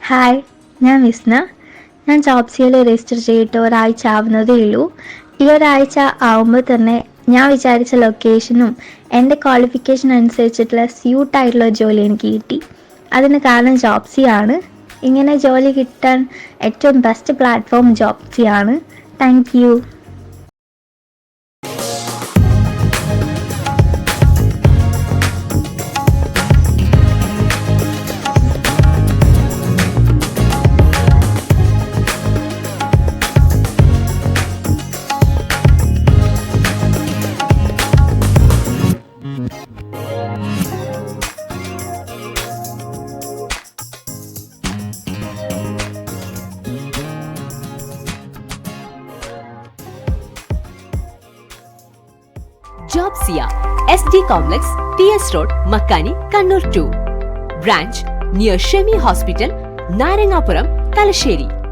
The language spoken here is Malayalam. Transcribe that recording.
ഹായ്, ഞാൻ വിസ്ന. ഞാൻ ജോബ്സിയിൽ രജിസ്റ്റർ ചെയ്തിട്ട് ഒരാഴ്ച ആവുന്നതേ ഉള്ളൂ. ഈ ഒരാഴ്ച ആവുമ്പോൾ തന്നെ ഞാൻ വിചാരിച്ച ലൊക്കേഷനും എൻ്റെ ക്വാളിഫിക്കേഷൻ അനുസരിച്ചിട്ടുള്ള സ്യൂട്ടായിട്ടുള്ള ജോലി എനിക്ക് കിട്ടി. അതിന് കാരണം ജോബ്സിയാണ്. ഇങ്ങനെ ജോലി കിട്ടാൻ ഏറ്റവും ബെസ്റ്റ് പ്ലാറ്റ്ഫോം ജോബ്സിയാണ്. Thank you. Jobsia, SD Complex, TS Road, Makani, Kannur 2. Branch near Shemi Hospital, Narangapuram, Talasheri.